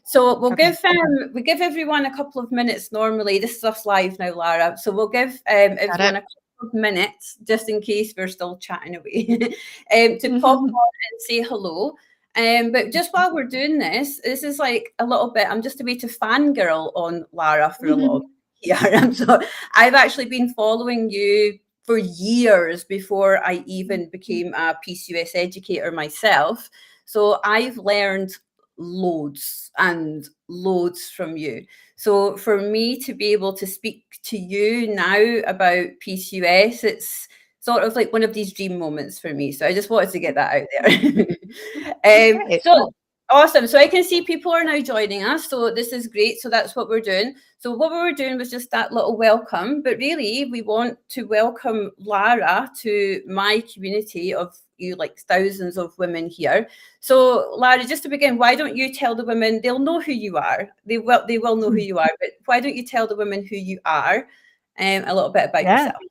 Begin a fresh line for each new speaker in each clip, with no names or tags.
So we'll
Okay.
give everyone a couple of minutes normally. This is us live now, Lara. So we'll give
Got
everyone
it.
a couple of minutes, just in case we're still chatting away, to pop on and say hello. But just while we're doing this is like a little bit, I'm just a way to fangirl on Lara for a little bit here. So I've actually been following you for years before I even became a PCOS educator myself. So I've learned loads and loads from you. So for me to be able to speak to you now about PCOS, it's sort of like one of these dream moments for me. So I just wanted to get that out there.
Great.
So awesome. So I can see people are now joining us. So this is great. So that's what we're doing. So what we were doing was just that little welcome, but really we want to welcome Lara to my community of you, like thousands of women here. So Lara, just to begin, why don't you tell the women, they'll know who you are. They will know who you are, but why don't you tell the women who you are, a little bit about
Yeah.
yourself?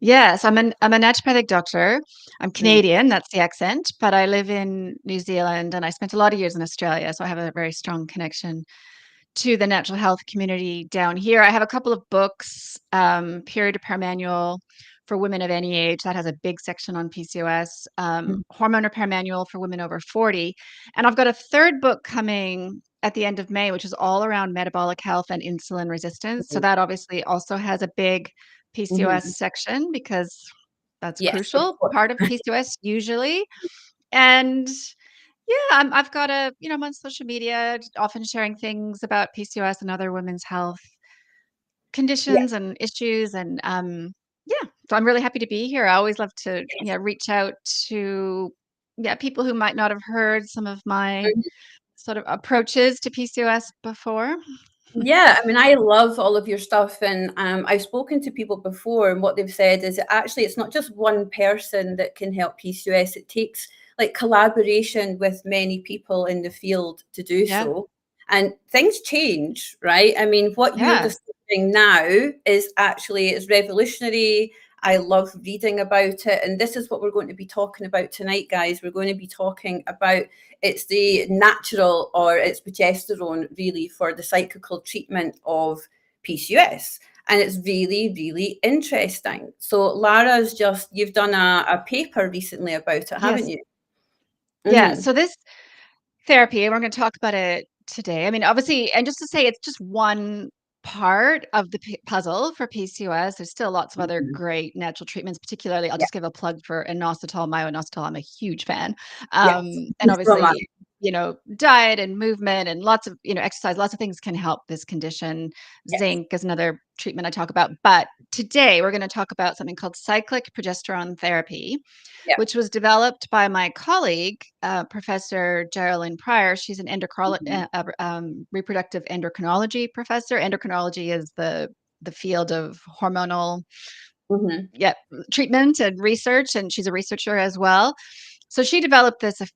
Yes, I'm a naturopathic doctor. I'm
Mm,
Canadian, that's the accent, but I live in New Zealand and I spent a lot of years in Australia, so I have a very strong connection to the natural health community down here. I have a couple of books, Period Repair Manual for Women of Any Age, that has a big section on PCOS,
mm,
Hormone Repair Manual for Women over 40, and I've got a third book coming at the end of May, which is all around metabolic health and insulin resistance. So
mm,
that obviously also has a big PCOS
mhm.
section because that's
Yes, of
crucial
course.
part of PCOS usually. And yeah, I've got I'm on social media, often sharing things about PCOS and other women's health
Yeah,
conditions and issues. And yeah, so I'm really happy to be here. I always love to
yes.
reach out to people who might not have heard some of my sort of approaches to PCOS before.
Yeah, I mean, I love all of your stuff, and I've spoken to people before, and what they've said is that actually it's not just one person that can help PCOS. It takes like collaboration with many people in the field to do
Yeah,
so, and things change, right? I mean, what you're
yeah,
describing now is actually it's revolutionary. I love reading about it, and this is what we're going to be talking about tonight, guys. We're going to be talking about it's the natural or it's progesterone really for the cyclical treatment of PCOS. And it's really, really interesting. So Lara's you've done a paper recently about it, haven't
yes,
you?
yeah.
Mm-hmm.
So this therapy, and we're going to talk about it today. I mean, obviously, and just to say, it's just one part of the puzzle for PCOS. There's still lots of other
Mm-hmm.
great natural treatments, particularly, I'll
Yeah.
just give a plug for inositol, myo-inositol. I'm a huge fan.
Yes.
And
So much.
obviously, diet and movement and lots of, exercise, lots of things can help this condition.
Yes.
Zinc is another treatment I talk about. But today we're going to talk about something called cyclic progesterone therapy,
Yeah.
which was developed by my colleague, Professor Geraldine Pryor. She's an
Mm-hmm.
reproductive endocrinology professor. Endocrinology is the field of hormonal
Mm-hmm.
treatment and research, and she's a researcher as well. So she developed this a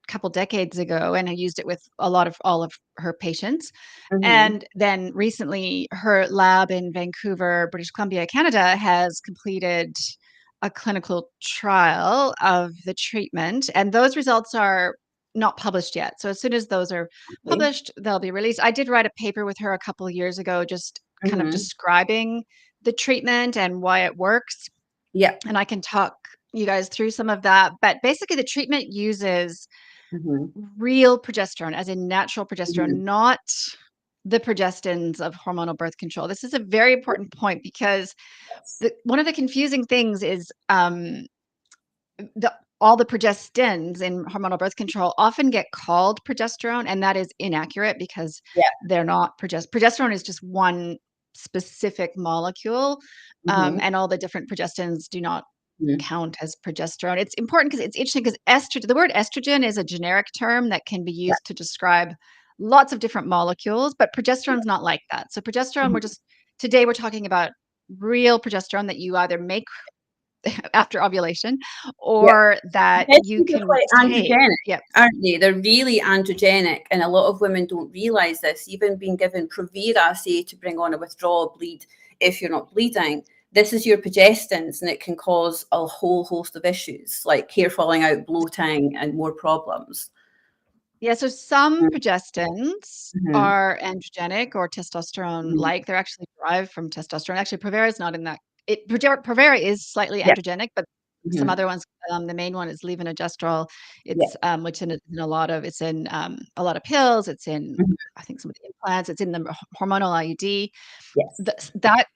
couple decades ago, and I used it with all of her patients.
Mm-hmm.
And then recently, her lab in Vancouver, British Columbia, Canada, has completed a clinical trial of the treatment, and those results are not published yet. So as soon as those are
Okay.
published, they'll be released. I did write a paper with her a couple of years ago, just kind of
Mm-hmm.
describing the treatment and why it works.
Yeah.
And I can talk you guys through some of that. But basically, the treatment uses
Mm-hmm.
real progesterone, as in natural
Mm-hmm.
progesterone, not the progestins of hormonal birth control. This is a very important point because
Yes.
one of the confusing things is all the progestins in hormonal birth control often get called progesterone, and that is inaccurate because
Yeah.
they're not progesterone is just one specific molecule,
Mm-hmm.
and all the different progestins do not
Mm-hmm.
count as progesterone. It's important because it's interesting because estrogen, the word estrogen is a generic term that can be
Yeah.
used to describe lots of different molecules, but progesterone's not like that. So progesterone,
Mm-hmm.
today we're talking about real progesterone that you either make after ovulation
Yeah.
or that you
Estrogens are
can
quite
take.
androgenic,
Yep.
aren't they? They're really androgenic, and a lot of women don't realize this. Even being given Provera, say, to bring on a withdrawal bleed if you're not bleeding, this is your progestins, and it can cause a whole host of issues like hair falling out, bloating, and more problems.
Yeah, so some
Mm-hmm.
progestins are androgenic or
Mm-hmm.
testosterone-like. They're actually derived from testosterone. Actually, Provera is not in that. Provera is slightly
Yeah.
androgenic, but some
Mm-hmm.
other ones. The main one is levonorgestrel.
Yeah.
It's which in a lot of a lot of pills. It's in
Mm-hmm.
I think some of the implants. It's in the hormonal IUD.
Yes.
That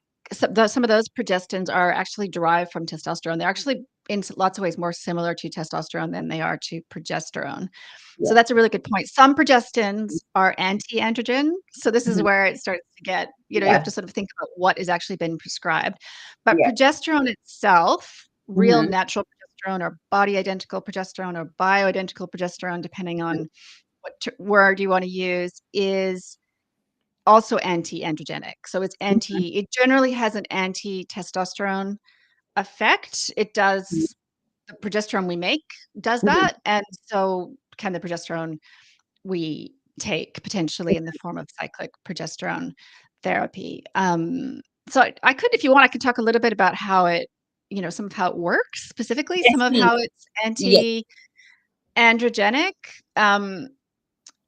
some of those progestins are actually derived from testosterone. They're actually in lots of ways more similar to testosterone than they are to progesterone. So
Yeah.
that's a really good point. Some progestins are anti-androgen. So this is
Mm-hmm.
where it starts to get, you have
Yeah.
to sort of think about what is actually been prescribed. But
Yeah.
progesterone itself, real
Mm-hmm.
natural progesterone or body identical progesterone or bioidentical progesterone, depending on what word you want to use, is also anti-androgenic. So it generally has an anti-testosterone effect. It does the progesterone we make does
Mm-hmm.
that. And so can the progesterone we take potentially in the form of cyclic progesterone therapy. So I could, if you want, I could talk a little bit about how some of how it works specifically,
Yes,
some of
please.
how it's
Yes.
anti-androgenic.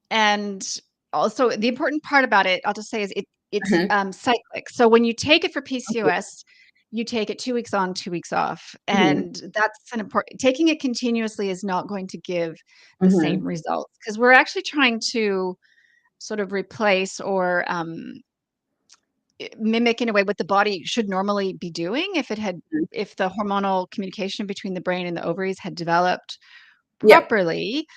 And also the important part about it, I'll just say, is it's
Mm-hmm.
cyclic. So when you take it for
Okay.
PCOS, you take it 2 weeks on, 2 weeks off.
Mm-hmm.
And that's an important, taking it continuously is not going to give the same
Mm-hmm.
results because we're actually trying to sort of replace or mimic in a way what the body should normally be doing if the hormonal communication between the brain and the ovaries had developed
Yeah.
properly,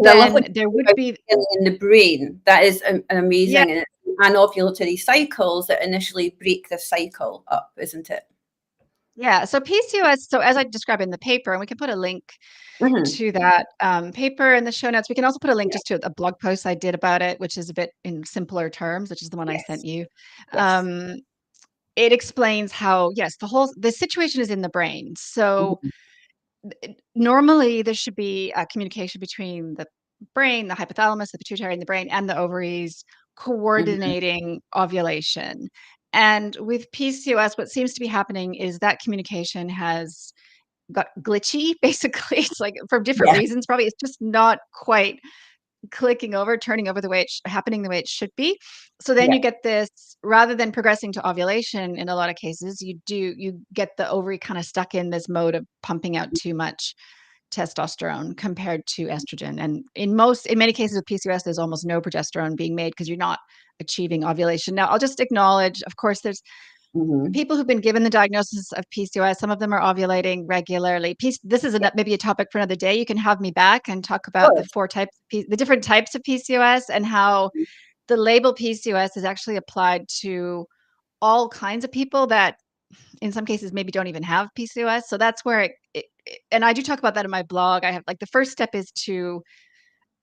I love what
then there
you
would
said
be.
about in the brain. That is
Yeah.
amazing. And it's anovulatory cycles that initially break the cycle up, isn't it?
Yeah, so PCOS, so as I describe in the paper, and we can put a link
Mm-hmm.
to that paper in the show notes. We can also put a link
Yeah.
just to a blog post I did about it, which is a bit in simpler terms, which is the one I
Yes.
sent you.
Yes.
Um, it explains how, yes, the situation is in the brain. So
Mm-hmm.
normally there should be a communication between the brain, the hypothalamus, the pituitary, and the brain, and the ovaries
Mm-hmm.
coordinating ovulation. And with PCOS, what seems to be happening is that communication has got glitchy, basically. It's like for different
Yeah.
reasons, probably it's just not quite turning over the way happening the way it should be. So then
Yeah.
you get this, rather than progressing to ovulation in a lot of cases, you get the ovary kind of stuck in this mode of pumping out too much testosterone compared to estrogen. And in many cases with PCOS, there's almost no progesterone being made because you're not achieving ovulation. Now, I'll just acknowledge, of course, there's
Mm-hmm.
people who've been given the diagnosis of PCOS. Some of them are ovulating regularly. This is
Yeah.
maybe a topic for another day. You can have me back and talk about
Good.
the different types of PCOS and how the label PCOS is actually applied to all kinds of people that in some cases maybe don't even have PCOS. So that's where and I do talk about that in my blog. I have like the first step is to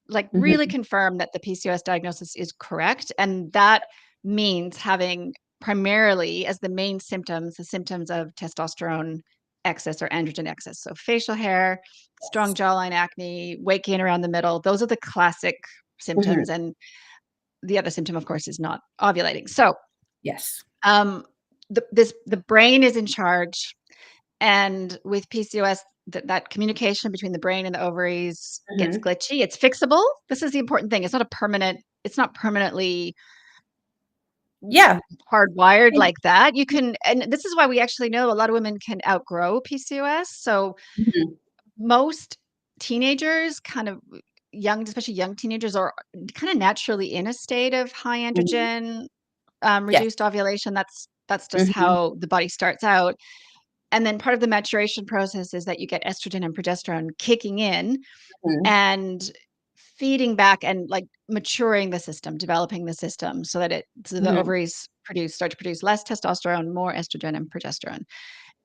like really
Mm-hmm.
confirm that the PCOS diagnosis is correct. And that means having primarily as the main symptoms, the symptoms of testosterone excess or androgen excess. So facial hair, strong
Yes.
jawline acne, weight gain around the middle. Those are the classic
Mm-hmm.
symptoms. And the other symptom, of course, is not ovulating. So
Yes.
um, the brain is in charge. And with PCOS, that communication between the brain and the ovaries gets
Mm-hmm.
glitchy. It's fixable. This is the important thing. It's not permanently
Yeah.
hardwired like that. And this is why we actually know a lot of women can outgrow PCOS. So
Mm-hmm.
most teenagers kind of especially young teenagers are kind of naturally in a state of high
Mm-hmm.
androgen,
Yeah.
reduced ovulation. That's just
Mm-hmm.
how the body starts out. And then part of the maturation process is that you get estrogen and progesterone kicking in
Mm-hmm.
and feeding back and like maturing the system, developing the system so the
Mm-hmm.
ovaries start to produce less testosterone, more estrogen and progesterone.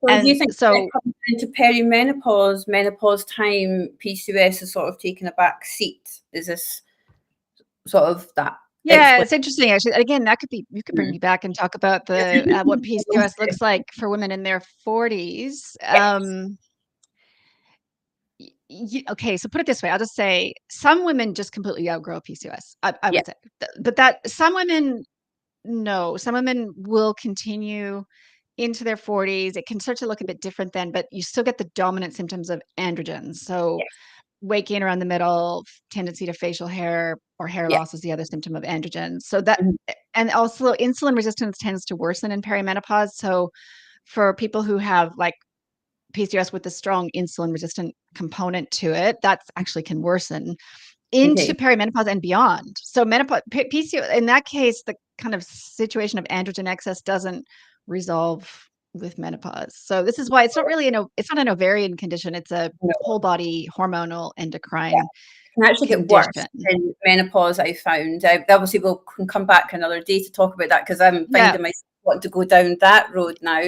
So do you
And
think when it
so
comes into perimenopause, menopause time, PCOS is sort of taking a back seat? Is this sort of that
yeah,
explanation?
it's interesting actually. Again, you could bring me back and talk about the what PCOS looks like for women in their 40s.
Yes.
Okay, so put it this way. I'll just say some women just completely outgrow PCOS. I
Yeah.
would say, but that some women no, some women will continue into their 40s. It can start to look a bit different then, but you still get the dominant symptoms of androgens. So
Yes.
weight gain around the middle, tendency to facial hair or hair
Yeah.
loss is the other symptom of androgens. So that,
Mhm.
and also insulin resistance tends to worsen in perimenopause. So for people who have like PCOS with a strong insulin resistant component to it, that's actually can worsen into
Okay.
perimenopause and beyond. So menopause, PCOS, in that case, the kind of situation of androgen excess doesn't resolve with menopause. So this is why it's not really it's not an ovarian condition. It's a
No.
whole body hormonal
Yeah.
endocrine
It can actually get worse
condition.
in menopause, I found. Obviously, we'll can come back another day to talk about that because I'm
Yeah.
finding myself wanting to go down that road now.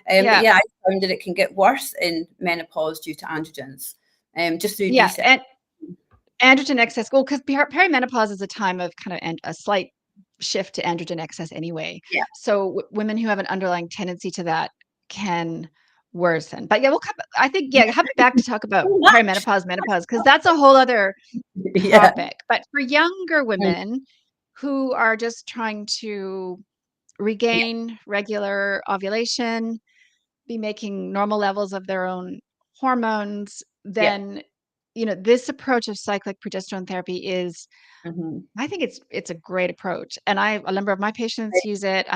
But
Yeah.
yeah, I found that it can get worse in menopause due to androgens, just through
Yeah.
research.
And androgen excess, well, because perimenopause is a time of kind of a slight shift to androgen excess anyway.
Yeah.
So women who have an underlying tendency to that can worsen. But yeah, we'll come, I think, yeah, come back to talk about
So much.
perimenopause, menopause, because that's a whole other
Yeah.
topic. But for younger
Mm.
women who are just trying to
Yeah.
regain regular ovulation, be making normal levels of their own hormones,
Yeah.
then this approach of cyclic progesterone therapy is,
Mhm.
I think it's a great approach, and a number of my patients use it.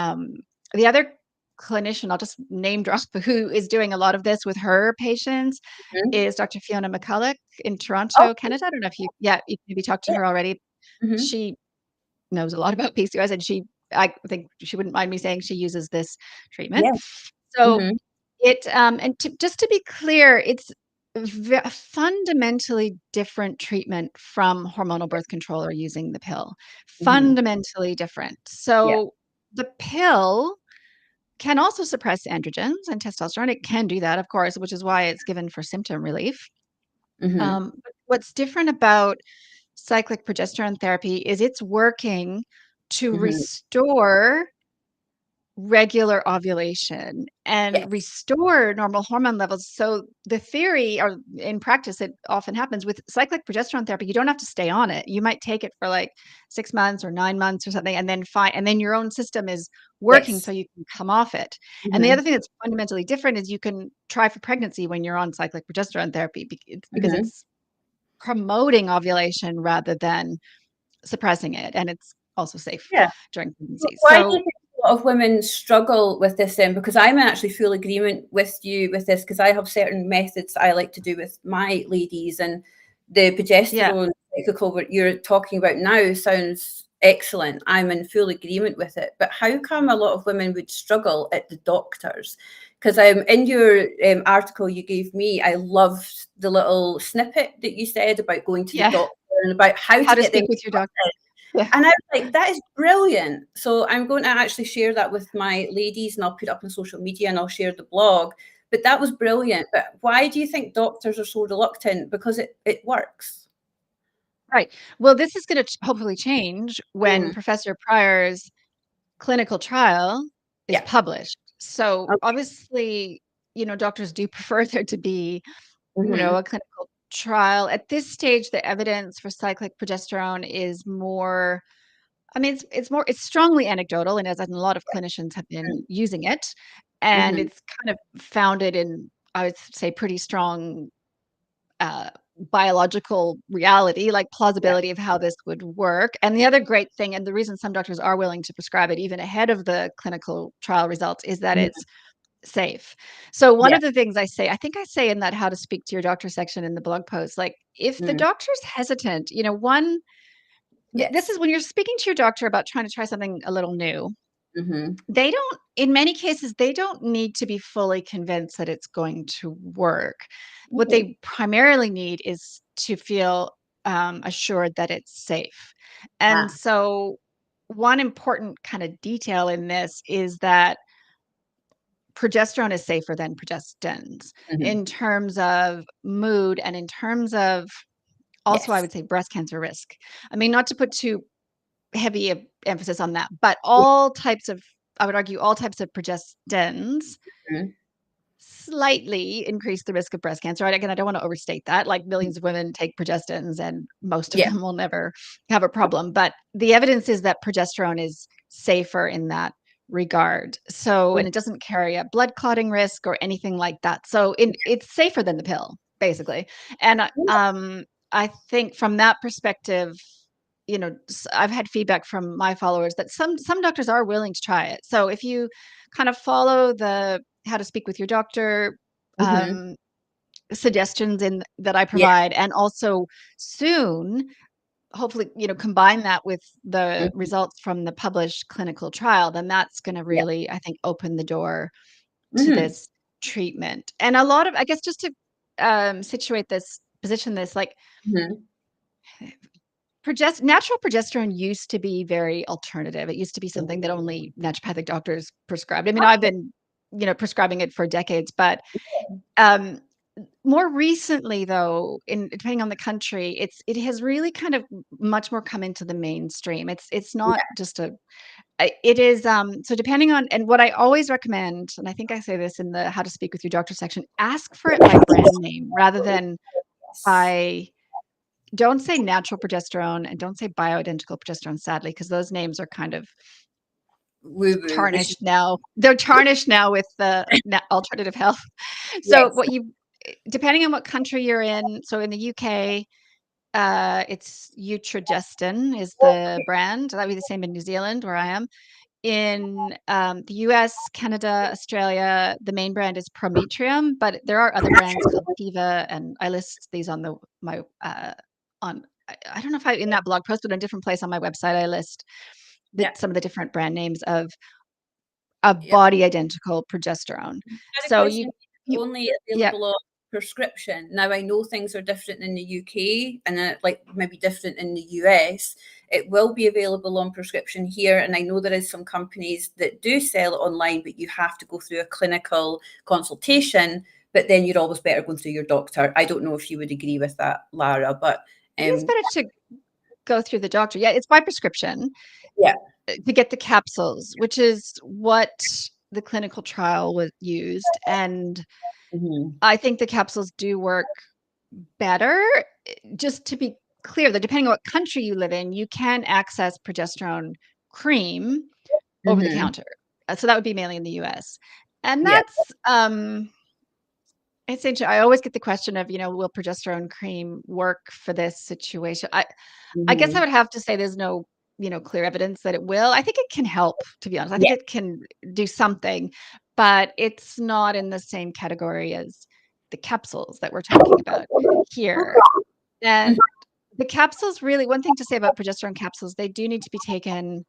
The other clinician, I'll just name drop, who is doing a lot of this with her patients
Mhm.
is Dr. Fiona McCulloch in
Oh,
Toronto, Canada. I don't know if you've maybe talked to
yeah.
her already.
Mhm.
She knows a lot about PCOS, and I think she wouldn't mind me saying she uses this treatment.
Yeah.
So
Mhm.
just to be clear, it's a fundamentally different treatment from hormonal birth control or using the pill.
Mhm.
Fundamentally different.
Yeah.
So the pill can also suppress androgens and testosterone. It can do that, of course, which is why it's given for symptom relief.
Mhm.
But what's different about cyclic progesterone therapy is it's working to
Mhm.
restore regular ovulation and
Yes.
restore normal hormone levels. So the theory, or in practice, it often happens with cyclic progesterone therapy. You don't have to stay on it. You might take it for like 6 months or 9 months or something, and then your own system is working so
Yes.
you can come off it. And the other
Mhm.
thing that's fundamentally different is you can try for pregnancy when you're on cyclic progesterone therapy because
Mhm.
it's promoting ovulation rather than suppressing it, and it's also safe
Yeah.
during
So
pregnancy.
why do you
So
think a lot of women struggle with this then? Because I'm in actually full agreement with you with this because I have certain methods I like to do with my ladies, and the
yeah.
progesterone cyclical what you're talking about now sounds excellent. I'm in full agreement with it. But how come a lot of women would struggle at the doctors? Because in your article you gave me, I loved the little snippet that you said about going to the
Yeah.
doctor and about how
How
to
to
get them.
speak with your doctor. Yeah.
And I was like, that is brilliant. So I'm going to actually share that with my ladies and I'll put it up on social media and I'll share the blog. But that was brilliant. But why do you think doctors are so reluctant? Because it works.
Right. Well, this is going to hopefully change when
Mm,
Professor Pryor's clinical trial is
yeah.
published. So
Okay.
obviously, doctors do prefer there to be,
Hmm.
a clinical trial. At this stage, the evidence for cyclic progesterone is more, I mean, it's strongly anecdotal, and as in a lot of clinicians have been using it, and
Hmm.
it's kind of founded in, I would say, pretty strong uh, biological reality, like
Yeah.
plausibility of how this would work. And the other great thing, and the reason some doctors are willing to prescribe it even ahead of the clinical trial results, is that
Hmm.
it's safe. So one
Yeah.
of the things I think I say in that how to speak to your doctor section in the blog post, like if the
Mm.
doctor's hesitant, this
Yes.
is when you're speaking to your doctor about trying to try something a little new.
Hmm.
They don't, in many cases, they don't need to be fully convinced that it's going to work. What
Okay.
they primarily need is to feel assured that it's safe. And
Ah.
so, one important kind of detail in this is that progesterone is safer than progestins
Hmm.
in terms of mood and in terms of also, I
Yes.
would say, breast cancer risk. I mean, not to put too heavy emphasis on that, but I would argue all types of progestins
Mhm.
slightly increase the risk of breast cancer. Right? Again, I don't want to overstate that. Like millions of women take progestins and most of
Yeah.
them will never have a problem. But the evidence is that progesterone is safer in that regard. So, and
Oh,
it doesn't carry a blood clotting risk or anything like that. So it's safer than the pill, basically. And
yeah.
I think from that perspective, I've had feedback from my followers that some doctors are willing to try it. So if you kind of follow the how to speak with your doctor
Mhm.
suggestions in that I
Yeah.
provide, and also soon, hopefully, combine that with the
Mhm.
results from the published clinical trial, then that's going to
Yeah.
really, I think, open the door to
Mhm.
this treatment. And a lot of, I guess, just to situate this, position this, like
Mhm.
natural progesterone used to be very alternative. It used to be something that only naturopathic doctors prescribed. I mean, I've
Okay.
been, prescribing it for decades, but um, more recently, though, in depending on the country, it has really kind of much more come into the mainstream. It's not
Yeah.
just it is so depending on, and what I always recommend, and I think I say this in the how to speak with your doctor section, ask for it by brand name rather than
Yes.
by don't say natural progesterone and don't say bioidentical progesterone, sadly, because those names are kind of
Woo woo. We should.
tarnished now. They're tarnished now with the alternative health. So
Yes.
what you depending on what country you're in, so in the UK, it's Utrogestin is the
Okay.
brand. That'd be the same in New Zealand where I am. In the US, Canada, Australia, the main brand is Prometrium, but there are other brands called Kiva, and I list these on my on I don't know if I in that blog post, but in a different place on my website, I list
Yeah.
some of the different brand names of a
Yeah.
body identical progesterone.
Had a
So
question.
you
Only
yeah.
available on prescription. Now I know things are different in the UK and like maybe different in the US. It will be available on prescription here, and I know there is some companies that do sell it online, but you have to go through a clinical consultation. But then you're always better going through your doctor. I don't know if you would agree with that, Lara, but
It is better to go through the doctor. Yeah, it's by prescription
yeah.
to get the capsules, which is what the clinical trial was used. And
Mhm.
I think the capsules do work better. Just to be clear, that depending on what country you live in, you can access progesterone cream over the
Mhm.
counter. So that would be mainly in the US. And
Yeah.
that's it's interesting. I always get the question of, will progesterone cream work for this situation? I guess I
Mhm.
would have to say there's no, clear evidence that it will. I think it can help, to be honest. I think
Yeah.
it can do something, but it's not in the same category as the capsules that we're talking about here.
Mhm.
And the capsules really, one thing to say about progesterone capsules, they do need to be taken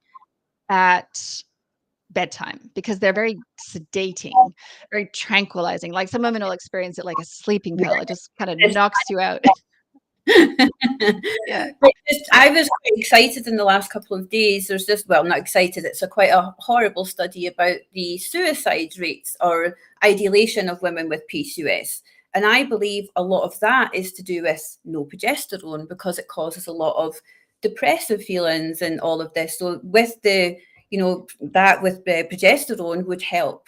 at bedtime because they're very sedating, very tranquilizing. Like some women will experience it like a sleeping pill. It just kind of
Yeah.
knocks you out. Yeah. Yeah.
I was quite excited in the last couple of days. There's this, well, not excited, it's a quite a horrible study about the suicide rates or ideation of women with PCOS. And I believe a lot of that is to do with no progesterone because it causes a lot of depressive feelings and all of this. So with that with the progesterone would help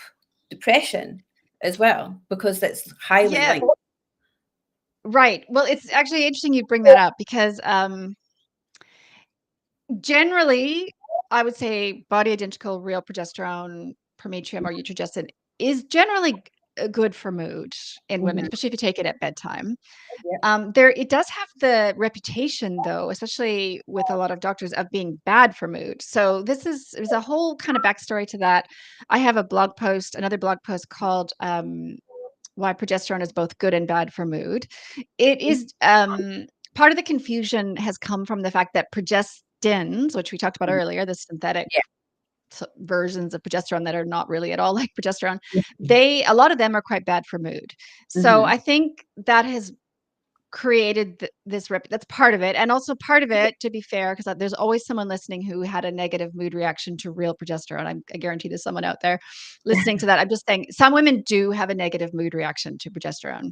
depression as well because it's highly
Yeah.
linked.
Right. Well, it's actually interesting you bring that up because generally, I would say body identical real progesterone, prometrium, or estrogen is generally good for mood in women,
Mhm.
especially if you take it at bedtime.
Yeah.
There, it does have the reputation, though, especially with a lot of doctors, of being bad for mood. So there's a whole kind of backstory to that. I have another blog post called "Why Progesterone is Both Good and Bad for Mood." It is part of the confusion has come from the fact that progestins, which we talked about earlier, the synthetic
Yeah.
versions of progesterone that are not really at all like progesterone,
Mhm.
a lot of them are quite bad for mood. So
Mhm.
I think that has created that's part of it, and also part of it, to be fair, because there's always someone listening who had a negative mood reaction to real progesterone. I guarantee there's someone out there listening to that. I'm just saying some women do have a negative mood reaction to progesterone,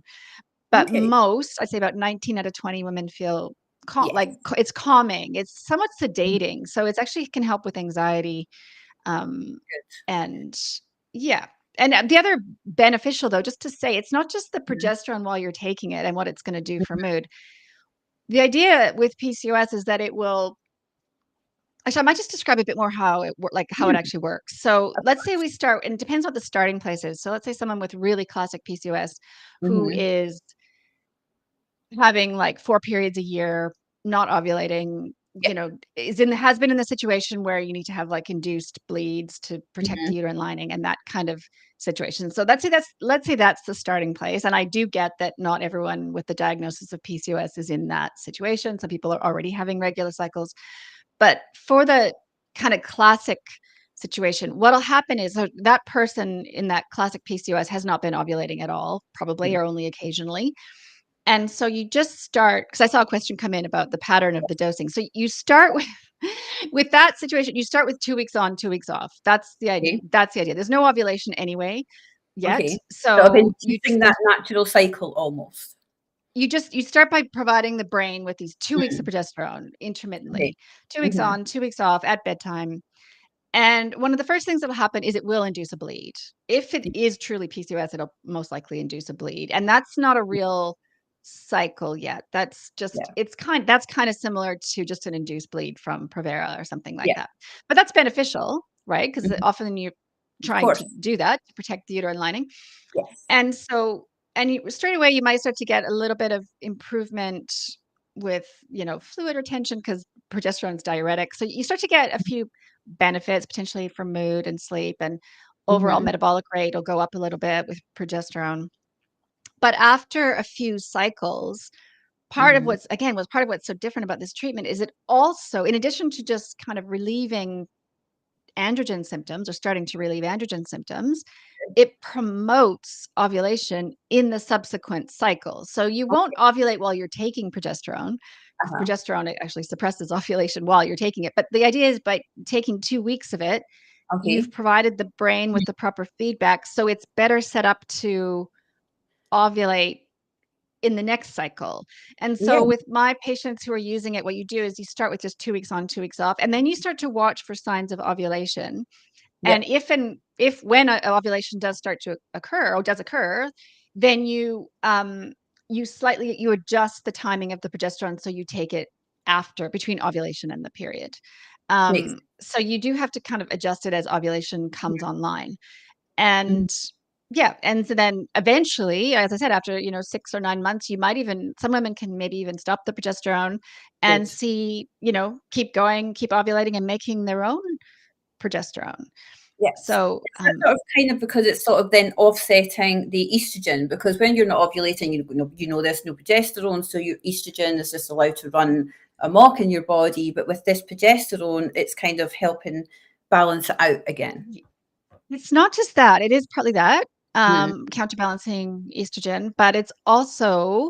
but
Okay.
most, I'd say about 19 out of 20 women feel
Yes.
it's calming, it's somewhat sedating, so it's actually can help with anxiety. um and yeah. And the other beneficial, though, just to say, it's not just the
Mhm.
progesterone while you're taking it and what it's going to do for mood. The idea with PCOS is that it will actually, I might just describe a bit more how it
Mhm.
actually works. So let's say we start, and it depends what the starting place is. So let's say someone with really classic PCOS who
Mhm.
is having like 4 periods a year, not ovulating,
Yeah.
has been in the situation where you need to have like induced bleeds to protect the
Mhm.
uterine lining and that kind of situation. So let's say that's the starting place. And I do get that not everyone with the diagnosis of PCOS is in that situation. Some people are already having regular cycles. But for the kind of classic situation, what'll happen is that person in that classic PCOS has not been ovulating at all, probably,
Mhm.
or only occasionally. And so you just start, because I saw a question come in about the pattern of the dosing. So you start with with that situation, you start with 2 weeks on, 2 weeks off.
Okay.
That's the idea. There's no ovulation anyway yet.
Okay. So of
So
inducing that natural cycle almost.
you start by providing the brain with these 2 weeks of
Mhm.
progesterone
Okay.
intermittently. 2 weeks
Mhm.
on, 2 weeks off at bedtime. And one of the first things that'll happen is it will induce a bleed. If it is truly PCOS, it'll most likely induce a bleed. And that's not a real cycle yet.
Yeah.
That's kind of similar to just an induced bleed from Provera or something like
Yeah.
that. But that's beneficial, right? Because
Mhm.
often you're
Of
trying to
course.
do that to protect the uterine lining.
Yes.
And so, straight away, you might start to get a little bit of improvement with, fluid retention because progesterone is diuretic. So you start to get a few benefits potentially for mood and sleep, and overall
Mhm.
metabolic rate will go up a little bit with progesterone. But after a few cycles,
Mhm.
part of what's so different about this treatment is it also, in addition to just kind of relieving androgen symptoms or starting to relieve androgen symptoms, it promotes ovulation in the subsequent cycle. So you won't
Okay.
ovulate while you're taking progesterone because
Uh-huh.
progesterone actually suppresses ovulation while you're taking it. But the idea is by taking 2 weeks of it, you've
Okay.
provided the brain with the proper feedback so it's better set up to ovulate in the next cycle. And
Yeah.
so with my patients who are using it, what you do is you start with just 2 weeks on, 2 weeks off, and then you start to watch for signs of ovulation.
Yeah.
And if when a ovulation does start to occur or does occur, then you adjust the timing of the progesterone so you take it after between ovulation and the period.
Makes
So you do have to kind of adjust it as ovulation comes online.
Mhm.
And yeah, and so then eventually, as I said, after 6 or 9 months, you might even some women can maybe even stop the progesterone and
Good.
see, keep going, keep ovulating and making their own progesterone.
Yes.
So,
Is that sort of kind of because it's sort of then offsetting the estrogen? Because when you're not ovulating, there's no progesterone, so your estrogen is just allowed to run amok in your body. But with this progesterone, it's kind of helping balance it out again.
y it's not just that, it is partly that,
Mhm.
counterbalancing estrogen, but it's also,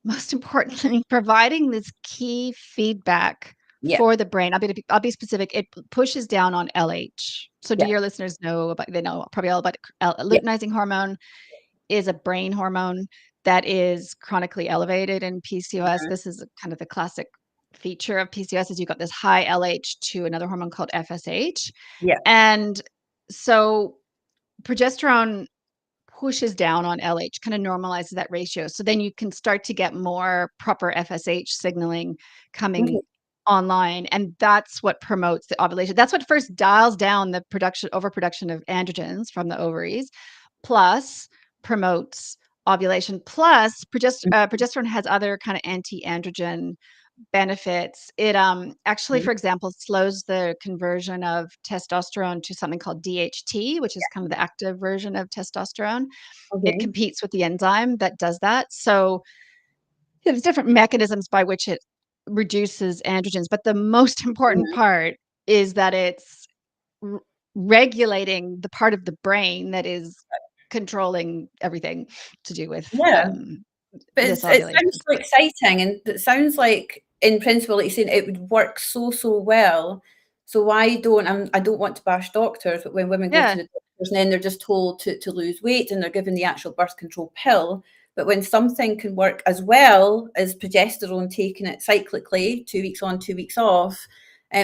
most importantly, providing this key feedback
Yeah.
for the brain. I'll be specific, it pushes down on LH. So do
Yeah.
your listeners know they know probably all about
Yeah.
luteinizing hormone is a brain hormone that is chronically elevated in PCOS.
Mhm.
This is kind of the classic feature of PCOS is you've got this high LH to another hormone called FSH.
Yeah.
And so progesterone pushes down on LH, kind of normalizes that ratio. So then you can start to get more proper FSH signaling coming
Okay.
online. And that's what promotes the ovulation. That's what first dials down the overproduction of androgens from the ovaries, plus promotes ovulation. Plus, progesterone has other kind of anti-androgen benefits. It actually,
Mhm.
for example, slows the conversion of testosterone to something called DHT, which is kind of the active version of testosterone. It
Okay.
competes with the enzyme that does that. So there's different mechanisms by which it reduces androgens, but the most important
Mhm.
part is that it's r- regulating the part of the brain that is controlling everything to do with
Yeah. But
this
it
ovulation.
sounds so exciting, and it sounds like, in principle, like you're saying, it would work so, so well. So why don't I don't want to bash doctors, but when women go to
Yeah,
the doctors and then they're just told to lose weight and they're given the actual birth control pill, but when something can work as well as progesterone, taking it cyclically, 2 weeks on, 2 weeks off,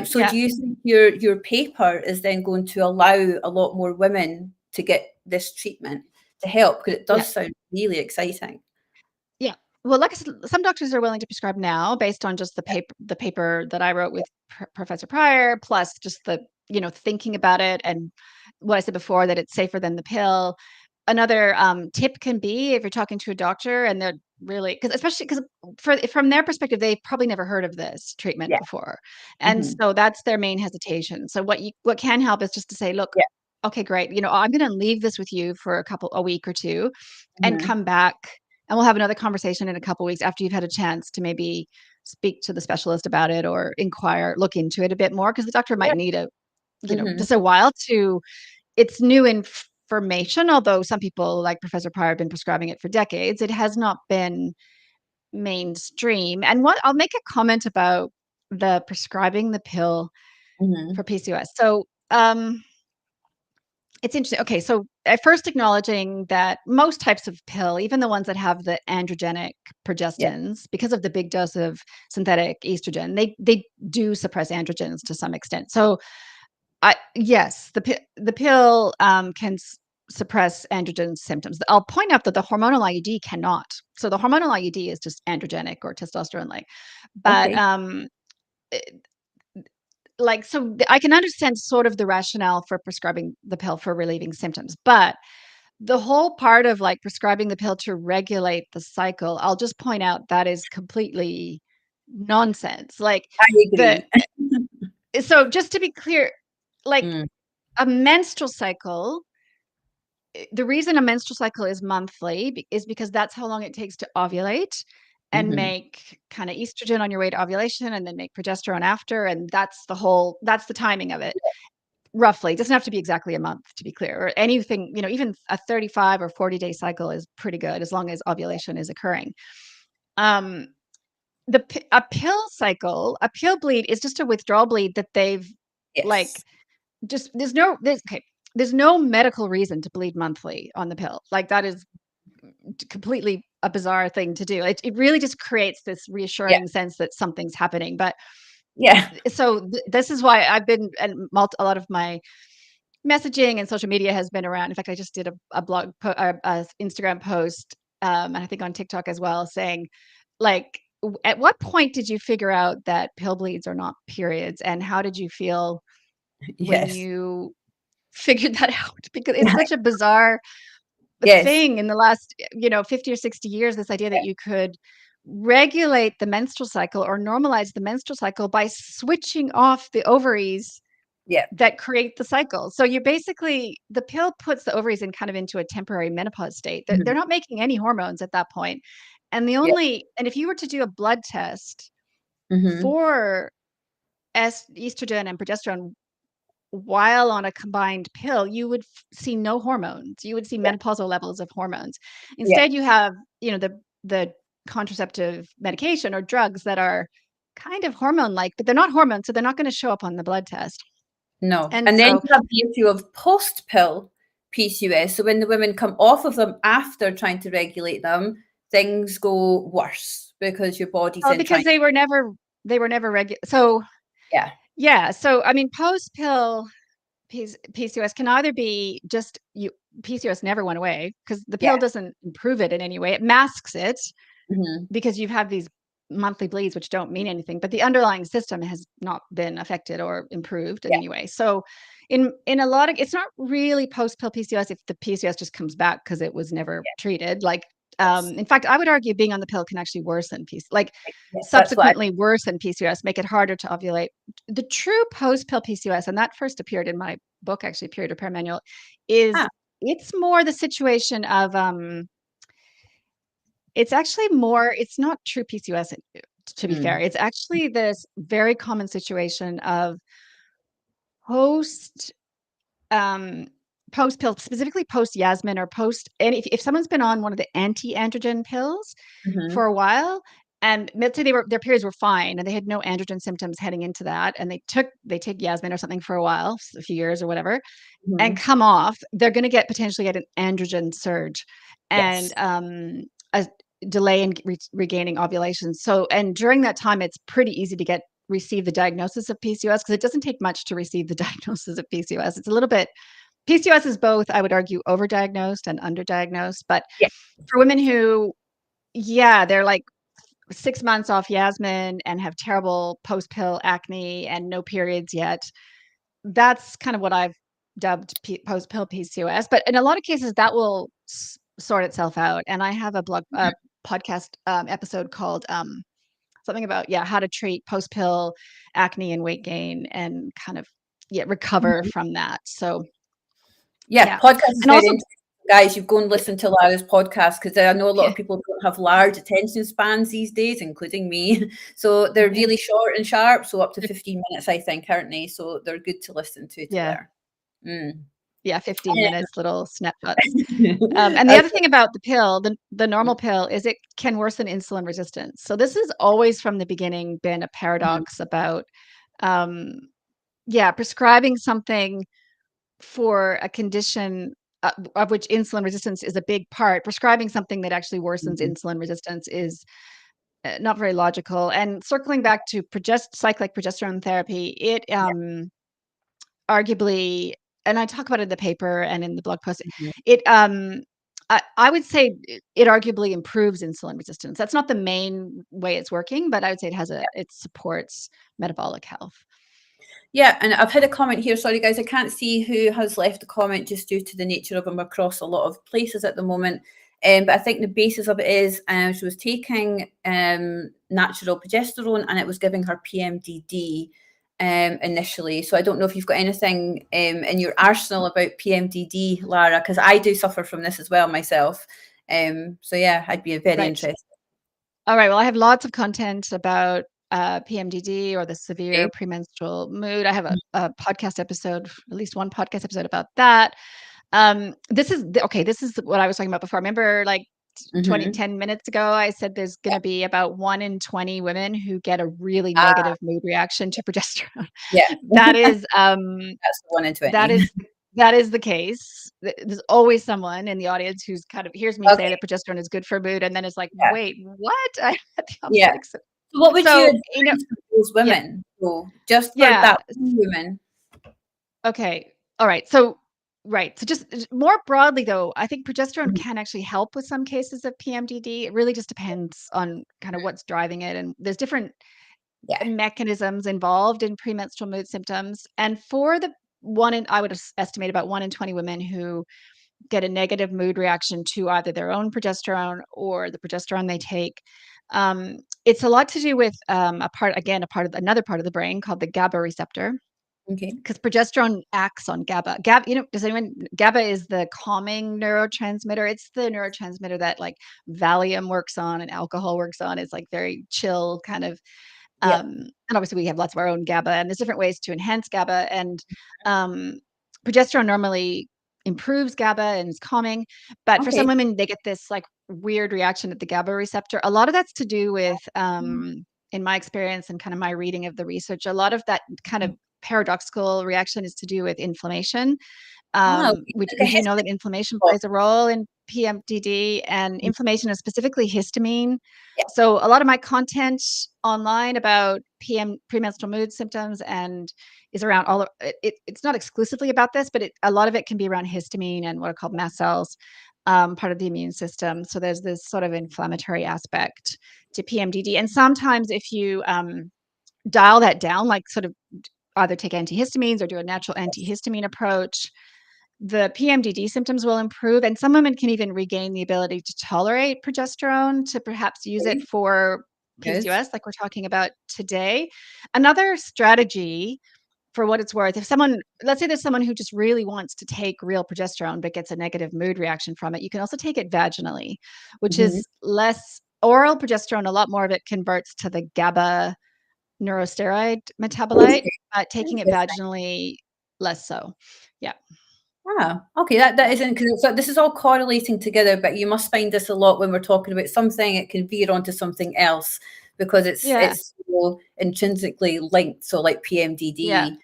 so
yeah,
do you think your paper is then going to allow a lot more women to get this treatment to help? Because it
yeah.
does sound really exciting.
Yeah. Well, like I said, some doctors are willing to prescribe now based on just the paper that I wrote with Professor Pryor, plus just the thinking about it and what I said before that it's safer than the pill. another tip can be, if you're talking to a doctor and they're really, because especially because from their perspective, they've probably never heard of this treatment
Yeah.
before, and
Hmm.
so that's their main hesitation. So what can help is just to say, look,
Yeah.
okay, great, I'm going to leave this with you for a week or two, and
Hmm.
come back, and we'll have another conversation in a couple weeks after you've had a chance to maybe speak to the specialist about it or look into it a bit more, because the doctor
Yeah.
might need
Hmm.
just a while to. It's new information, although some people like Professor Pryor have been prescribing it for decades. It has not been mainstream. And what I'll make a comment about the prescribing the pill
Hmm.
for PCOS. So it's interesting. Okay, so at first acknowledging that most types of pill, even the ones that have the androgenic
Yeah.
progestins, because of the big dose of synthetic estrogen, they do suppress androgens to some extent. So yes, the pill can suppress androgen symptoms. I'll point out that the hormonal IUD cannot. So the hormonal IUD is just androgenic or testosterone like, but
Okay.
so I can understand sort of the rationale for prescribing the pill for relieving symptoms, but the whole part of like prescribing the pill to regulate the cycle, I'll just point out that is completely nonsense. Like
I
the
agree.
so just to be clear, like
Mm.
a menstrual cycle, the reason a menstrual cycle is monthly is because that's how long it takes to ovulate and
Hmm.
make kind of estrogen on your way to ovulation, and then make progesterone after, and that's the timing of it. Roughly, it doesn't have to be exactly a month, to be clear, or anything, even a 35 or 40-day cycle is pretty good as long as ovulation is occurring. Um, a pill cycle, a pill bleed is just a withdrawal bleed that they've like
Yes.
just there's no medical reason to bleed monthly on the pill. Like that is completely a bizarre thing to do. It really just creates this
Yeah.
reassuring sense that something's happening. But
Yeah.
so this is why I've been, and a lot of my messaging and social media has been around. In fact, I just did a a Instagram post, and I think on TikTok as well, saying like, at what point did you figure out that pill bleeds are not periods, and how did you feel when
Yes.
you figured that out? Because it's
Yeah.
such a bizarre
Yes.
thing in the last 50 or 60 years, this idea
Yeah.
that you could regulate the menstrual cycle or normalize the menstrual cycle by switching off the ovaries
Yeah.
that create the cycle. So you basically, the pill puts the ovaries in kind of into a temporary menopause state. They're
Mhm.
not making any hormones at that point. And
Yeah.
and if you were to do a blood test
Hmm.
for estrogen and progesterone while on a combined pill, you would see no hormones. You would see
Yeah.
menopausal levels of hormones.
Yeah.
Instead, you have, the contraceptive medication or drugs that are kind of hormone-like, but they're not hormones, so they're not going to show up on the blood test.
No.
And
And then
so,
you have the issue of post-pill PCOS. So when the women come off of them after trying to regulate them, things go worse because your body's
well,
then
because
trying.
they were never regular. So
Yeah.
yeah, so I mean, post-pill PCOS can either be just PCOS never went away because the
Yeah.
pill doesn't improve it in any way. It masks it,
Hmm.
because you've had these monthly bleeds which don't mean anything, but the underlying system has not been affected or improved in
Yeah.
any way. So in a lot of, it's not really post pill PCOS if the PCOS just comes back because it was never treated. Like
Yes.
in fact, I would argue being on the pill can actually worsen like
Yes. That's what I.
subsequently worsen PCOS, make it harder to ovulate. The true post pill PCOS, and that first appeared in my book, actually, Period Repair Manual, is
Ah.
it's more the situation of it's actually more, it's not true PCOS, to be fair.
Mm.
It's actually this very common situation of post um post pill, specifically post Yasmin or post, and if someone's been on one of the anti-androgen pills for
Hmm.
a while, and let's say their periods were fine and they had no androgen symptoms heading into that, and they take Yasmin or something for a while, a few years or whatever, and
Hmm.
come off, they're going to potentially get an androgen surge and
Yes.
a delay in regaining ovulation. So, and during that time, it's pretty easy to receive the diagnosis of PCOS, because it doesn't take much to receive the diagnosis of PCOS. It's a little bit, PCOS is both, I would argue, overdiagnosed and underdiagnosed. But
Yeah.
for women who, yeah, they're like 6 months off Yasmin and have terrible post pill acne and no periods yet, that's kind of what I've dubbed post pill PCOS. But in a lot of cases, that will sort itself out. And I have a podcast episode called something about how to treat post-pill acne and weight gain and kind of recover
Mhm.
from that. So
Yeah, podcast is
and
very
also
interesting. Guys, you go and listen to Lara's podcast because I know a lot
yeah,
of people don't have large attention spans these days, including me. So they're
yeah,
really short and sharp, so up to 15 minutes, I think, aren't they? So they're good to listen to
yeah,
there. Mm.
15 minutes little snapshots. And the other
Okay.
thing about the pill, the normal pill, is it can worsen insulin resistance. So this has always from the beginning been a
Mhm.
paradox about um, prescribing something for a condition of which insulin resistance is a big part. Prescribing something that actually worsens
Mhm.
insulin resistance is not very logical. And circling back to cyclic progesterone therapy, it arguably, and I talk about it in the paper and in the blog post,
Mhm.
it I would say it arguably improves insulin resistance. That's not the main way it's working, but I would say it supports metabolic health.
Yeah, and I've had a comment here. Sorry, guys, I can't see who has left a comment just due to the nature of them across a lot of places at the moment. But I think the basis of it is she was taking natural progesterone and it was giving her PMDD initially. So I don't know if you've got anything in your arsenal about PMDD, Lara, because I do suffer from this as well myself. So yeah, I'd be very
Right.
interested.
All right. Well, I have lots of content about PMDD or the
Okay.
severe premenstrual mood. I have a podcast episode, at least one podcast episode about that. This is what I was talking about before. Remember, like
Mm-hmm.
10 minutes ago, I said there's going
Yeah.
to be about 1 in 20 women who get a really
Ah,
negative mood reaction to progesterone.
yeah.
That is
That's the one in
that
20.
is that is the case. There's always someone in the audience who's kind of hears me say
Okay.
that progesterone is good for mood, and then is like,
Yeah.
"Wait, what?" I had the
Yeah.
opposite.
So what would you
So
advise for those
yeah,
women? So just for
yeah.
that one woman.
Okay. All right. So, right. So, just more broadly, though, I think progesterone
Mhm.
can actually help with some cases of PMDD. It really just depends on kind of what's driving it. And there's different
Yeah.
mechanisms involved in premenstrual mood symptoms. And for the I would estimate about 1 in 20 women who get a negative mood reaction to either their own progesterone or the progesterone they take. It's a lot to do with another part of the brain called the GABA receptor,
Okay.
because progesterone acts on GABA. GABA is the calming neurotransmitter. It's the neurotransmitter that like Valium works on and alcohol works on. It's like very chill kind of.
Yep.
And obviously we have lots of our own GABA, and there's different ways to enhance GABA. And um, progesterone normally improves GABA and is calming, but for some
Okay.
women they get this like weird reaction at the GABA receptor. A lot of that's to do with, in my experience and kind of my reading of the research, a lot of that kind of paradoxical reaction is to do with inflammation.
Oh, okay.
We
Like a
do know
history
that inflammation
book.
plays a role in PMDD, and inflammation is specifically histamine.
Yeah.
So a lot of my content online about premenstrual mood symptoms and is around it's not exclusively about this, but a lot of it can be around histamine and what are called mast cells, part of the immune system. So there's this sort of inflammatory aspect to PMDD. And sometimes if you dial that down, like sort of either take antihistamines or do a natural antihistamine approach, the PMDD symptoms will improve, and some women can even regain the ability to tolerate progesterone to perhaps use it
Okay.
for
Good.
PCOS, like we're talking about today. Another strategy, for what it's worth, let's say there's someone who just really wants to take real progesterone but gets a negative mood reaction from it, you can also take it vaginally, which
Mm-hmm.
is less oral progesterone. A lot more of it converts to the GABA neurosteroid metabolite,
Okay.
but taking it
Interesting.
vaginally, less so. Yeah.
Ah, okay, that isn't because this is all correlating together, but you must find this a lot when we're talking about something, it can veer onto something else because
Yeah.
it's so intrinsically linked. So like
Yeah.
PMDD,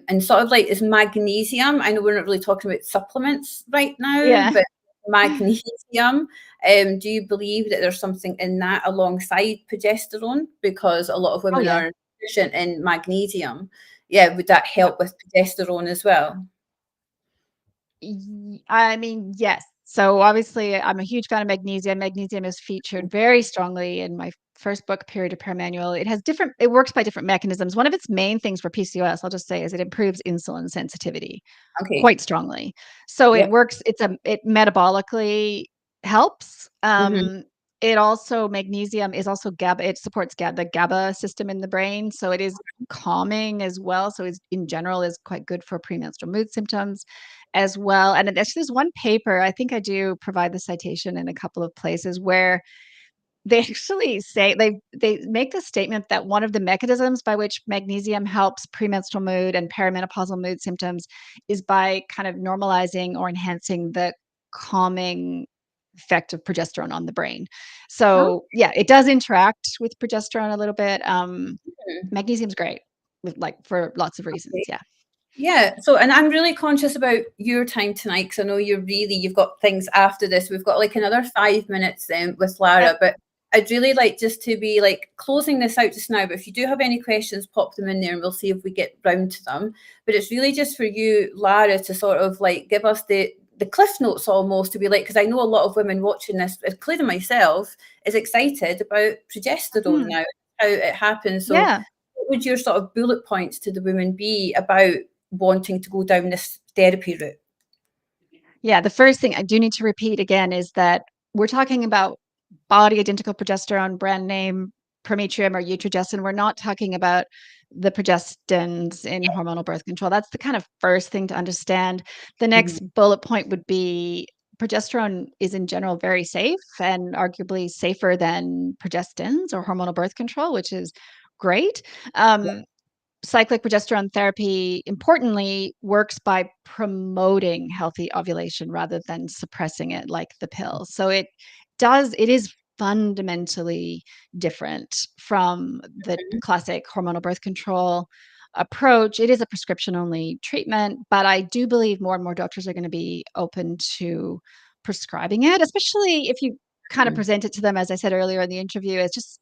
and sort of like is magnesium. I know we're not really talking about supplements right now,
Yeah.
but magnesium. Do you believe that there's something in that alongside progesterone? Because a lot of
Oh,
women
yeah.
are deficient in magnesium. Yeah, would that
Yeah.
help with progesterone as well?
I mean, yes. So obviously, I'm a huge fan of magnesium. Magnesium is featured very strongly in my first book, Period Repair Manual. It works by different mechanisms. One of its main things for PCOS, I'll just say, is it improves insulin sensitivity
Okay.
quite strongly. So it
Yep.
works, it metabolically helps.
Mm-hmm.
It also, magnesium is also GABA, it supports the GABA system in the brain. So it is calming as well. So it's in general is quite good for premenstrual mood symptoms as well. And there's one paper, I think I do provide the citation in a couple of places, where they actually say they make the statement that one of the mechanisms by which magnesium helps premenstrual mood and perimenopausal mood symptoms is by kind of normalizing or enhancing the calming effect of progesterone on the brain. So yeah, it does interact with progesterone a little bit.
Okay.
Magnesium's great for lots of reasons. Yeah.
Yeah. So, and I'm really conscious about your time tonight because I know you've got things after this. We've got like another 5 minutes with
Yep.
Lara, but I'd really like just to be like closing this out just now. But if you do have any questions, pop them in there and we'll see if we get round to them. But it's really just for you, Lara, to sort of like give us the cliff notes almost to be like, because I know a lot of women watching this, including myself, is excited about progesterone
Mhm.
now, how it happens. So
Yeah.
what would your sort of bullet points to the women be about wanting to go down this therapy route?
Yeah, the first thing I do need to repeat again is that we're talking about body identical progesterone, brand name Prometrium or Utrogestin. We're not talking about the progestins in hormonal birth control. That's the kind of first thing to understand. The next
Mhm.
bullet point would be progesterone is in general very safe and arguably safer than progestins or hormonal birth control, which is great.
Yeah.
Um, Cyclic progesterone therapy, importantly, works by promoting healthy ovulation rather than suppressing it like the pill. So it is fundamentally different from the
Mhm.
classic hormonal birth control approach. It is a prescription only treatment, but I do believe more and more doctors are going to be open to prescribing it, especially if you kind of
Mhm.
present it to them, as I said earlier in the interview, as just,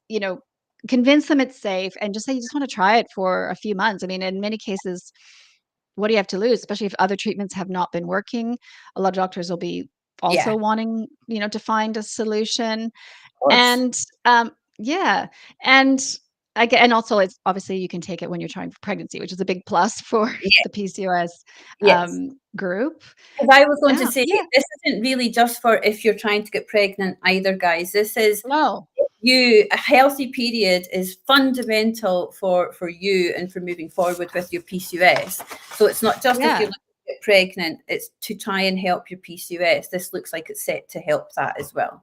convince them it's safe and just say you just want to try it for a few months. I mean, in many cases, what do you have to lose? Especially if other treatments have not been working. A lot of doctors will be
Yeah,
also
of
wanting, to find a solution.
course.
And yeah, and and also it's obviously you can take it when you're trying for pregnancy, which is a big plus for
Yeah,
the PCOS
yes.
group.
Because I was going to
Yeah,
say
yeah,
this isn't really just for if you're trying to get pregnant either, guys. This is
no,
a healthy period is fundamental for you and for moving forward with your PCOS. So it's not just if you're
yeah.
looking to get pregnant, it's to try and help your PCOS. This looks like it's set to help that as well.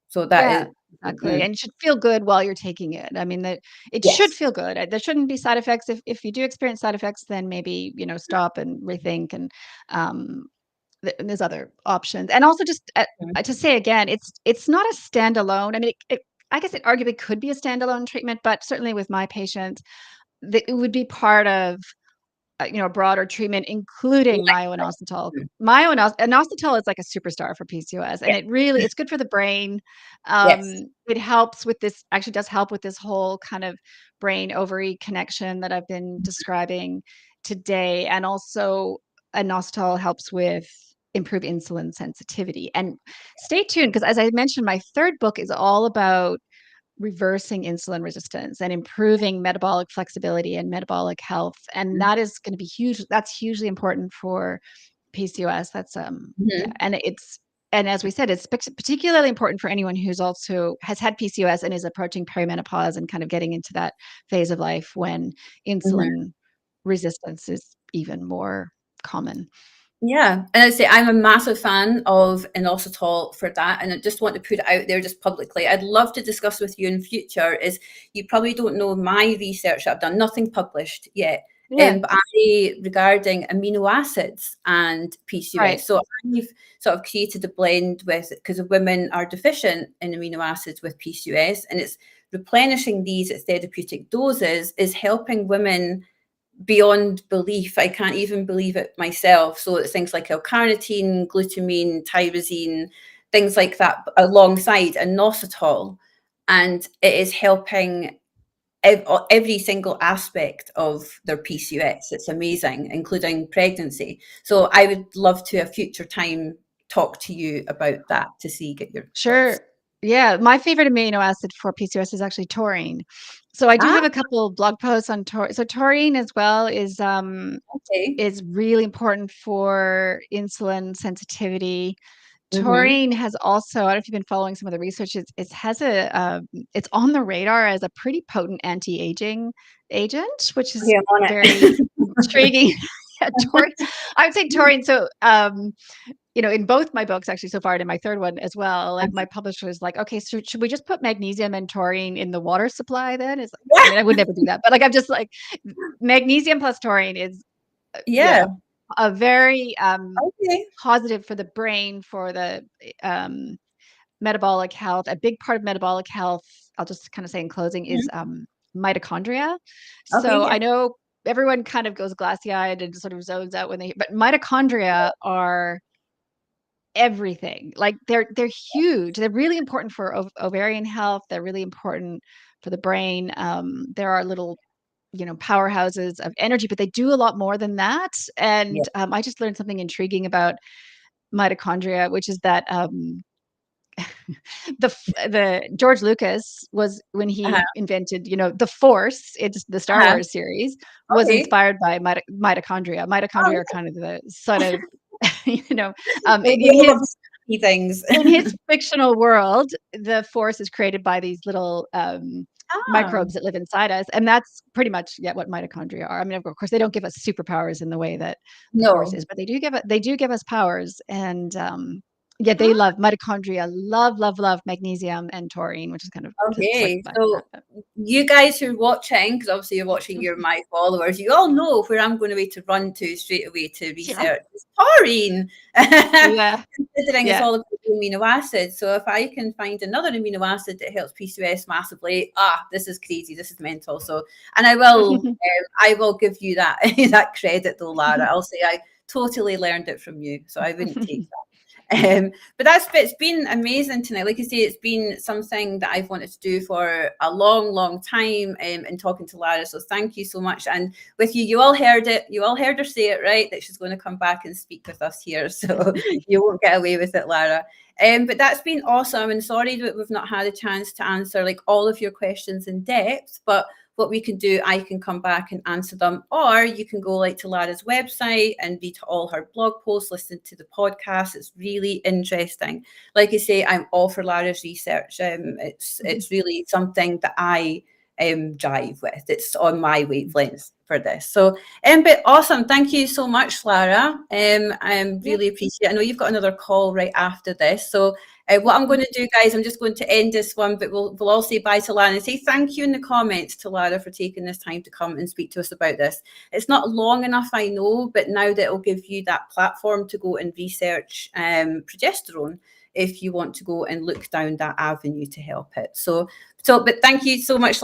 So that
Yeah,
is
exactly, and you should feel good while you're taking it. I mean, that it should
yes.
feel good. There shouldn't be side effects. If you do experience side effects, then maybe, stop and rethink um, and there's other options. And also just, to say again, it's not a standalone. I mean, I guess it arguably could be a standalone treatment, but certainly with my patients, it would be part of a broader treatment, including myo-inositol. Inositol is like a superstar for PCOS, and it's good for the brain.
Yes.
It helps with this, actually does help with this whole kind of brain ovary connection that I've been describing today, and also inositol helps with improve insulin sensitivity. And stay tuned because, as I mentioned, my third book is all about reversing insulin resistance and improving metabolic flexibility and metabolic health. And that is going to be huge. That's hugely important for PCOS. That's yeah,
Mhm.
and as we said, it's particularly important for anyone who's also has had PCOS and is approaching perimenopause and kind of getting into that phase of life when
Mhm.
insulin resistance is even more common.
Yeah, and I'd say I'm a massive fan of inositol for that, and I just want to put it out there just publicly. I'd love to discuss with you in future. Is you probably don't know my research that I've done, nothing published yet,
Yeah,
but I regarding amino acids and PCOS.
right.
So I've sort of created a blend with because women are deficient in amino acids with PCOS, and it's replenishing these at therapeutic doses is helping women beyond belief. I can't even believe it myself. So it's things like L-carnitine, glutamine, tyrosine, things like that alongside inositol. And it is helping every single aspect of their PCOS. It's amazing, including pregnancy. So I would love to a future time talk to you about that to get your
Sure.
thoughts.
Yeah, my favorite amino acid for PCOS is actually taurine. So I do
Ah,
have a couple blog posts on taurine. So taurine as well
okay.
is really important for insulin sensitivity.
Mm-hmm.
Taurine has also, I don't know if you've been following some of the research, it's on the radar as a pretty potent anti-aging agent, which is
Okay, I'm on
very
it.
intriguing. Yeah, taurine. I would say taurine. So, in both my books, actually, so far, and in my third one as well, like my publisher is like, okay, so should we just put magnesium and taurine in the water supply then? It's like, I mean, I would never do that, but like, I'm just like, magnesium plus taurine is,
Yeah.
a very
Okay.
positive for the brain, for the metabolic health. A big part of metabolic health, I'll just kind of say in closing, is mitochondria.
Okay.
So
Yeah.
I know everyone kind of goes glassy-eyed and sort of zones out when but mitochondria are everything. Like they're huge. They're really important for ovarian health. They're really important for the brain. There are little powerhouses of energy, but they do a lot more than that.
Yeah.
And I just learned something intriguing about mitochondria, which is that the George Lucas was, when
Uh-huh.
he invented, the Force, it's the Star
Uh-huh.
Wars series, was
Okay.
inspired by mitochondria.
Oh,
Mitochondria are kind of the sort of,
yeah.
in
We love
his
the things.
fictional world, the Force is created by these little
Ah,
microbes that live inside us, and that's pretty much what mitochondria are. I mean, of course, they don't give us superpowers in the way that the Force
no.
is, but they do give us powers, and yeah, they
Ah,
love mitochondria, love magnesium and taurine, which is kind of just like
okay.
my
So you guys who are watching, because obviously you're watching, you're my followers, you all know where I'm going to be to run to straight away to
yeah,
research. It's taurine.
yeah.
Considering it's
Yeah.
all about the amino acids. So if I can find another amino acid that helps PCOS massively, this is crazy. This is mental. So, and I will give you that that credit though, Lara. I'll say I totally learned it from you. So I wouldn't take that. But it's been amazing tonight. Like I say, it's been something that I've wanted to do for a long time, and talking to Lara. So thank you so much. And with you all heard it. You all heard her say it, right? That she's going to come back and speak with us here. So you won't get away with it, Lara. But that's been awesome. And sorry that we've not had a chance to answer like all of your questions in depth, but what we can do, I can come back and answer them, or you can go like to Lara's website and read all her blog posts, listen to the podcast. It's really interesting. Like I say, I'm all for Lara's research. It's really something that I jive with. It's on my wavelength for this. So, but awesome. Thank you so much, Lara. I really appreciate it. I know you've got another call right after this. So what I'm going to do, guys, I'm just going to end this one, but we'll all say bye to Lara and say thank you in the comments to Lara for taking this time to come and speak to us about this. It's not long enough, I know, but now that it'll give you that platform to go and research progesterone if you want to go and look down that avenue to help it. So, but thank you so much.